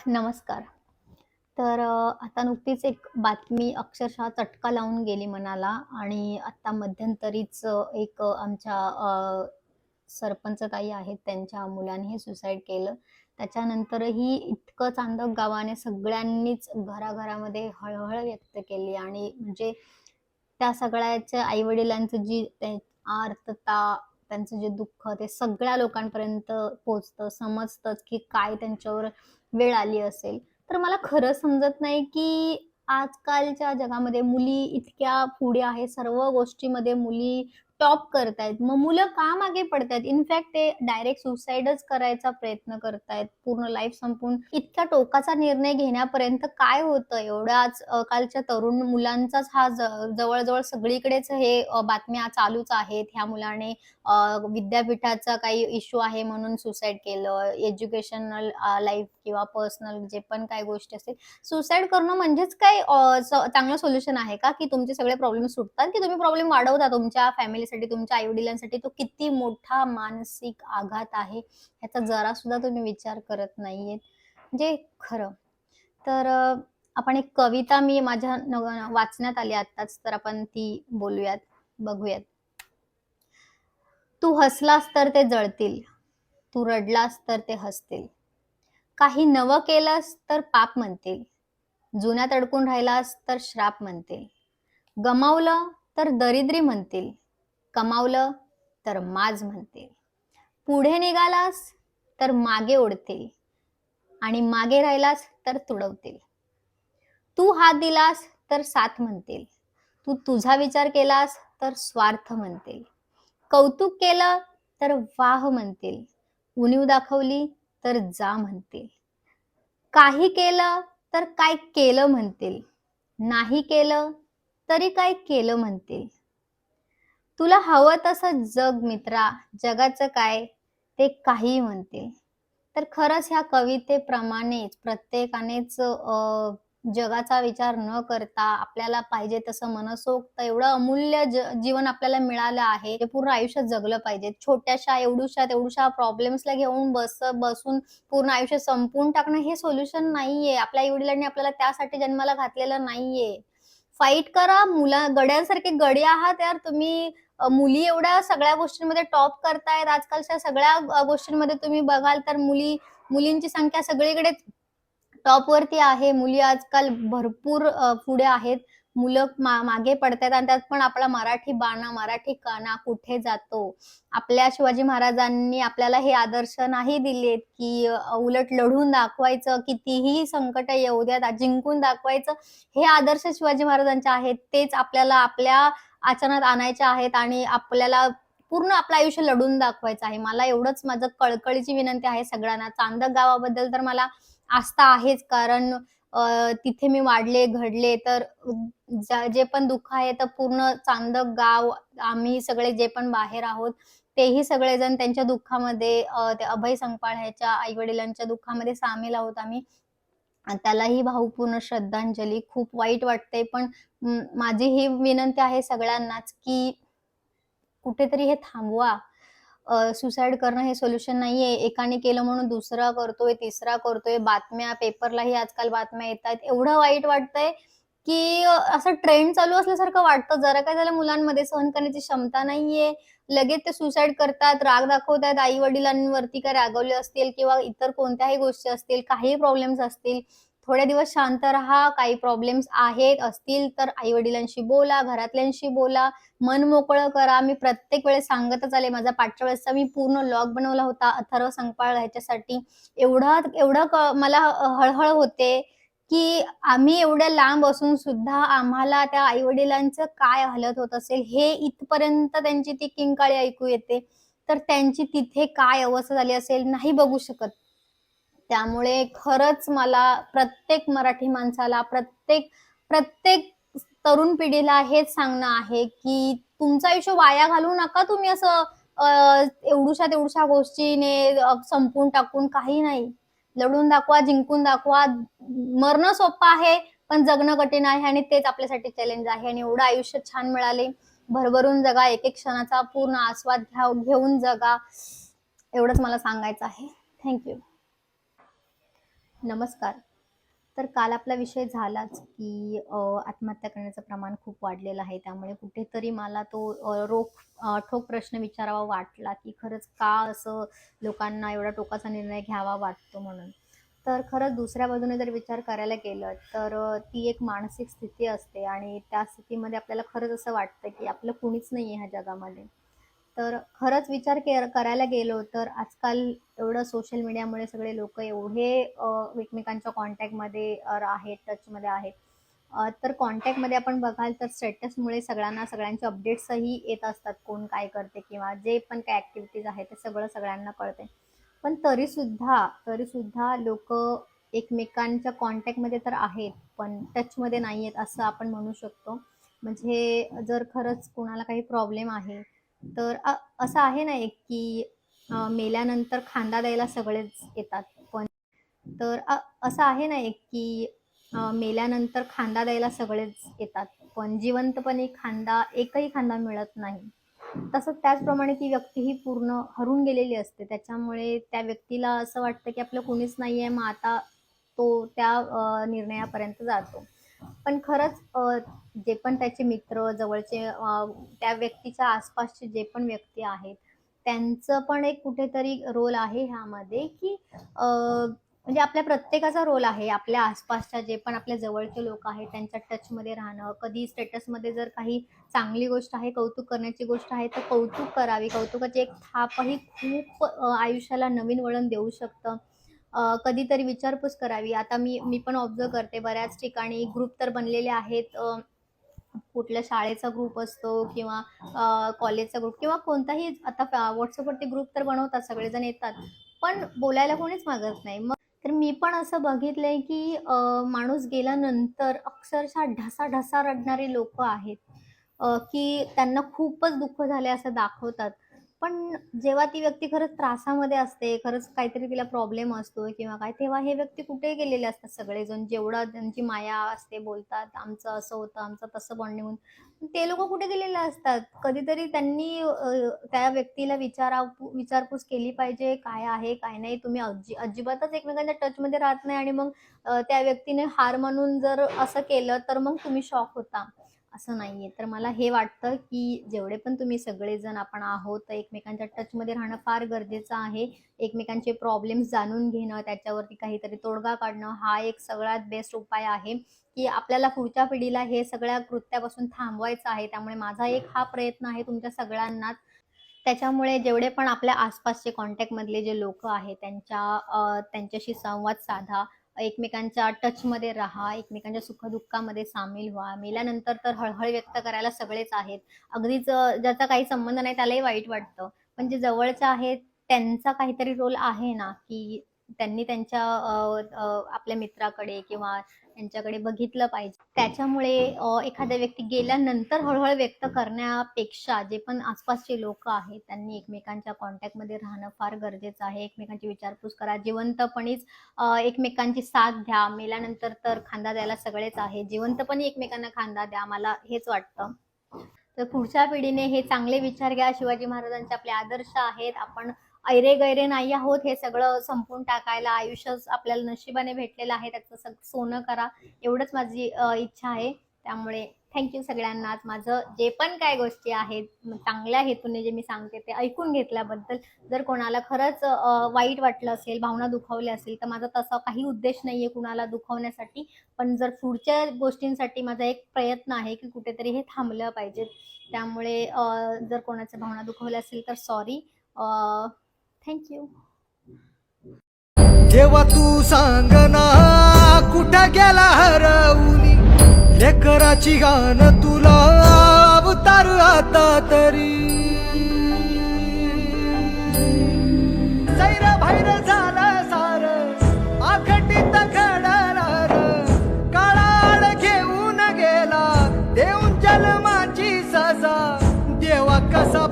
नमस्कार. आता नुकतीच एक बातमी अक्षरशः चटका लावून गेली मनाला आणि आता मध्यंतरीच आमच्या सरपंच ताई आहेत, त्यांच्या मुलाने सुसाईड केलं. त्याच्यानंतरही इतकं चांदोद गावाने सगळ्यांनीच घराघरामध्ये हळहळ व्यक्त केली आणि म्हणजे त्या सगळ्याच्या आई-वडिलांचं आर्तता, त्यांचं जे दुःख ते सगळ्या लोकांपर्यंत पोहोचतं, समजतंच की काय त्यांच्यावर वेळ आली असेल. तर मला खरं समजत नाही, की आजकालच्या जगामध्ये मुली इतक्या पुढे आहे, सर्व गोष्टीमध्ये मुली टॉप करतायत. मग मुलं का मागे पडतायत? इनफॅक्ट ते डायरेक्ट सुसाईडच करायचा प्रयत्न करतायत. पूर्ण लाईफ संपवून इतक्या टोकाचा निर्णय घेण्यापर्यंत काय होतं? एवढ्याच कालच्या तरुण मुलांचाच हा जवळ-जवळ सगळीकडेच बातम्या चालूच आहेत. ह्या मुलाने विद्यापीठाचा काही इश्यू आहे म्हणून सुसाईड केलं. एज्युकेशनल लाईफ किंवा पर्सनल जे पण काही गोष्टी असतील, सुसाईड करणं म्हणजेच काय चांगलं सोल्युशन आहे का? की तुमचे सगळे प्रॉब्लेम सुटतात, की तुम्ही प्रॉब्लेम वाढवता तुमच्या फॅमिलीसाठी, तुमच्या आई-वडिलांसाठी? तो किती मोठा मानसिक आघात आहे, ह्याचा जरासुद्धा तुम्ही विचार करत नाहीयेत. म्हणजे खरं. तर आपण एक कविता मी माझ्या वाचण्यात आली आत्ताच, तर आपण ती बोलूयात, बघूयात. तू हसलास तर ते जळतील, तू रडलास तर ते हसतील. काही नवं केलंस तर पाप म्हणतील, जुन्यात अडकून राहिलास तर श्राप म्हणतील. गमावलं तर दरिद्री म्हणतील, कमावलं तर माज म्हणतील. पुढे निघालास तर मागे ओढतील आणि मागे राहिलास तर तुडवतील. तू हात दिलास तर साथ म्हणतील, तू तुझा विचार केलास तर स्वार्थ म्हणतील. कौतुक केलं तर वाह म्हणतील, उणीव दाखवली तर जा म्हणतील. काही केलं तर काय केलं म्हणतील, नाही केलं तरी काय केलं म्हणतील. तुला हवं तसं जग मित्रा, जगाचं काय ते काही म्हणतील. तर खरंच ह्या कवितेप्रमाणेच प्रत्येकानेच जगाचा विचार न करता आपल्याला पाहिजे तसं मनसोक्त एवढं अमूल्य जीवन आपल्याला मिळालं आहे, ते पूर्ण आयुष्य जगलं पाहिजे. छोट्याशा, एवढुशा प्रॉब्लेम्सला घेऊन बसून पूर्ण आयुष्य संपवून टाकणं हे सोल्युशन नाहीये. आपल्या आई-वडिलांनी आपल्याला त्यासाठी जन्माला घातलेलं नाहीये. फाईट करा, गड्यांसारखे गडे आहात यार तुम्ही. मुली एवढ्या सगळ्या गोष्टींमध्ये टॉप करतायत. आजकालच्या सगळ्या गोष्टींमध्ये तुम्ही बघाल तर मुलींची संख्या सगळीकडेच टॉपवरती आहे. मुली आजकाल भरपूर पुढे आहेत. मुलं मागे पडतायत आणि त्यात पण आपला मराठी बाणा, मराठी काना कुठे जातो. आपल्या शिवाजी महाराजांनी आपल्याला हे आदर्श नाही दिलेत, की उलट लढून दाखवायचं, कितीही संकट येऊ द्यात, जिंकून दाखवायचं. हे आदर्श शिवाजी महाराजांचे आहेत. तेच आपल्याला आपल्या आचरणात आणायचे आहेत आणि आपल्याला पूर्ण आपलं आयुष्य लढून दाखवायचं आहे. मला एवढंच माझं कळकळीची विनंती आहे सगळ्यांना. चांदक गावाबद्दल तर मला आस्था आहेच, कारण तिथे मी वाढले, घडले. तर जे पण दुःख आहे तर पूर्ण चांदक गाव, आम्ही सगळे जे पण बाहेर आहोत, तेही सगळेजण त्यांच्या दुःखामध्ये ते अभय संगपाळ ह्याच्या आई-वडिलांच्या दुःखामध्ये सामील आहोत आम्ही. त्यालाही भावपूर्ण श्रद्धांजली. खूप वाईट वाटतंय, पण माझी ही विनंती आहे सगळ्यांनाच, की कुठेतरी हे थांबवा. सुसाईड करणं हे सोल्युशन नाहीये. एकाने केलं म्हणून दुसरा करतोय, तिसरा करतोय. बातम्या, पेपरलाही आजकाल बातम्या येतायत. एवढं वाईट वाटतंय, की असं ट्रेंड चालू असल्यासारखं वाटतं. जरा काय झालं मुलांमध्ये सहन करण्याची क्षमता नाहीये. लगेच ते सुसाईड करतात, राग दाखवतात आई-वडिलांवरती काय रागावले असतील किंवा इतर कोणत्याही गोष्टी असतील, काहीही प्रॉब्लेम्स असतील. थोडे दिवस शांत राहा. काही प्रॉब्लेम्स असतील तर आई-वडिलांशी बोला, घरातल्यांशी बोला. मन मोकळं करा. मी प्रत्येक वेळेस सांगतच आले. माझा पाठच्या वेळेसचा मी पूर्ण लॉग बनवला होता अथर्व संकपाळ ह्याच्यासाठी. एवढं एवढं मला हळहळ होते, की आम्ही एवढ्या लांब असून सुद्धा आम्हाला त्या आई-वडिलांचं काय हालत होत असेल, हे इथपर्यंत त्यांची ती किंकाळी ऐकू येते. तर त्यांची तिथे काय अवस्था झाली असेल, नाही बघू शकत. त्यामुळे खरंच मला प्रत्येक मराठी माणसाला, प्रत्येक प्रत्येक तरुण पिढीला हेच सांगणं आहे, की तुमचं आयुष्य वाया घालवू नका तुम्ही असं एवढुशा गोष्टीने संपवून टाकून. काही नाही. लढून दाखवा, जिंकून दाखवा. मरणं सोपं आहे, पण जगणं कठीण आहे आणि तेच आपल्यासाठी चॅलेंज आहे. आणि एवढं आयुष्य छान मिळाले. भरभरून जगा, एक-एक क्षणाचा पूर्ण आस्वाद घेऊन जगा. एवढंच मला सांगायचं आहे. थँक नमस्कार. तर काल आपला विषय झालाच, की आत्महत्या करण्याचं प्रमाण खूप वाढलेलं आहे. त्यामुळे कुठेतरी मला तो ठोक प्रश्न विचारावा वाटला, की खरंच का असं लोकांना एवढा टोकाचा निर्णय घ्यावा वाटतो म्हणून. तर खरंच दुसऱ्या बाजूने जर विचार करायला गेलं, तर ती एक मानसिक स्थिती असते आणि त्या स्थितीमध्ये आपल्याला खरंच असं वाटतं, की आपलं कुणीच नाहीये ह्या जगामध्ये. तर खरंच विचार करायला गेलो तर आजकाल एवढं सोशल मीडियामुळे सगळे लोकं एवढे एकमेकांच्या कॉन्टॅक्टमध्ये आहेत, टचमध्ये आहेत. तर कॉन्टॅक्टमध्ये आपण बघाल तर स्टेटसमुळे सगळ्यांना सगळ्यांचे अपडेट्सही येत असतात. कोण काय करते किंवा जे पण काही ॲक्टिव्हिटीज आहेत ते सगळं सगळ्यांना कळते. पण तरीसुद्धा लोकं एकमेकांच्या कॉन्टॅक्टमध्ये तर आहेत, पण टचमध्ये नाही आहेत असं आपण म्हणू शकतो. म्हणजे जर खरंच कोणाला काही प्रॉब्लेम आहे, तर असं आहे ना एक की मेल्यानंतर खांदा द्यायला सगळेच येतात. पण तर असं आहे ना एक की मेल्यानंतर खांदा द्यायला सगळेच येतात. पण जिवंतपणी एकही खांदा मिळत नाही. तसंच त्याचप्रमाणे ती व्यक्ती ही पूर्ण हरून गेलेली असते. त्याच्यामुळे त्या व्यक्तीला असं वाटतं की आपलं कुणीच नाहीये, मग आता तो त्या निर्णयापर्यंत जातो. पण खरंच जे पण त्याचे मित्र, जवळचे त्या व्यक्तीच्या आसपासचे जे पण व्यक्ती आहेत, त्यांचं पण एक कुठेतरी रोल आहे ह्यामध्ये, की म्हणजे आपल्या प्रत्येकाचा रोल आहे. आपल्या आसपासच्या जे पण आपल्या जवळचे लोक आहेत, त्यांच्या टचमध्ये राहणं. कधी स्टेटसमध्ये जर काही चांगली गोष्ट आहे, कौतुक करण्याची गोष्ट आहे, तर कौतुक करावी. कौतुकाची एक थापही खूप आयुष्याला नवीन वळण देऊ शकतं. कधीतरी विचारपूस करावी. आता मी पण ऑब्झर्व्ह करते बऱ्याच ठिकाणी ग्रुप तर बनलेले आहेत. कुठल्या शाळेचा ग्रुप असतो किंवा कॉलेजचा ग्रुप किंवा कोणताही आता WhatsAppवरती ग्रुप तर बनवतात, सगळेजण येतात. पण बोलायला कोणीच मागत नाही. मग तर मी पण असं बघितलंय, की माणूस गेल्यानंतर अक्षरशः ढसाढसा रडणारी लोकं आहेत. की त्यांना खूपच दुःख झालंय असं दाखवतात. पण जेव्हा ती व्यक्ती खरंच त्रासामध्ये असते, खरंच काहीतरी तिला प्रॉब्लेम असतो किंवा काय, तेव्हा हे व्यक्ती कुठे गेलेले असतात सगळेजण. जेवढा त्यांची माया असते, बोलतात, आमचं असं होतं, आमचं तसं बॉन्डिंग होतं. ते लोकं कुठे गेलेले असतात. कधीतरी त्यांनी त्या व्यक्तीला विचारपूस केली पाहिजे, काय आहे, काय नाही. तुम्ही अजिबातच एकमेकांच्या टचमध्ये राहत नाही आणि मग त्या व्यक्तीने हार मानून जर असं केलं, तर मग तुम्ही शॉक होता. असं नाहीये. तर मला हे वाटतं, की जेवढे पण तुम्ही सगळेजण आपण आहोत, तर एकमेकांच्या टचमध्ये राहणं फार गरजेचं आहे. एकमेकांचे प्रॉब्लेम्स जाणून घेणं, त्याच्यावरती काहीतरी तोडगा काढणं, हा एक सगळ्यात बेस्ट उपाय आहे, की आपल्याला पुढच्या पिढीला हे सगळ्या कृत्यापासून थांबवायचं आहे. त्यामुळे माझा एक हा प्रयत्न आहे तुमच्या सगळ्यांनाच. त्याच्यामुळे जेवढे पण आपल्या आसपासचे कॉन्टॅक्टमधले जे लोकं आहेत, त्यांच्याशी संवाद साधा. एकमेकांच्या टचमध्ये राहा, एकमेकांच्या सुख-दुःखामध्ये सामील व्हा. मेल्यानंतर तर हळहळ व्यक्त करायला सगळेच आहेत. अगदीच ज्याचा काही संबंध नाही त्यालाही वाईट वाटतं. पण जे जवळचे आहेत त्यांचा काहीतरी रोल आहे ना, की त्यांनी त्यांच्या आपल्या मित्राकडे किंवा त्यांच्याकडे बघितलं पाहिजे. त्याच्यामुळे एखाद्या व्यक्ती गेल्यानंतर हळहळ व्यक्त करण्यापेक्षा जे पण आसपासचे लोकं आहेत, त्यांनी एकमेकांच्या कॉन्टॅक्टमध्ये राहणं फार गरजेचं आहे. एकमेकांची विचारपूस करा. जिवंतपणीच एकमेकांची साथ द्या. मेल्यानंतर तर खांदा द्यायला सगळेच आहे. जिवंतपणी एकमेकांना खांदा द्या. मला हेच वाटतं. तर पुढच्या पिढीने हे चांगले विचार घ्या. शिवाजी महाराजांचे आपले आदर्श आहेत. आपण ऐरे-गैरे नाही आहोत. हे सगळं संपवून टाकायला. आयुष्य आपल्याला नशिबाने भेटलेलं आहे. त्याचं सोनं करा. एवढंच माझी इच्छा आहे. त्यामुळे थँक सगळ्यांनाच. माझं जे पण काही गोष्टी आहेत, चांगल्या हेतूने जे मी सांगते ते ऐकून घेतल्याबद्दल. जर कोणाला खरंच वाईट वाटलं असेल, भावना दुखावल्या असेल, तर माझा तसा काही उद्देश नाहीये कुणाला दुखवण्यासाठी. पण जर पुढच्या गोष्टींसाठी माझा एक प्रयत्न आहे, की कुठेतरी हे थांबलं पाहिजे. त्यामुळे जर कोणाच्या भावना दुखावल्या असेल तर सॉरी. Thank you. जेव्हा तू सांगना कुठं गेला हरवली लेकराची गाण तुला अवतार आता तरी सैर भैर झालं सार आखटीत घडणार काळाळ घेऊन गेला देऊन जन्माची सजा देवा कसा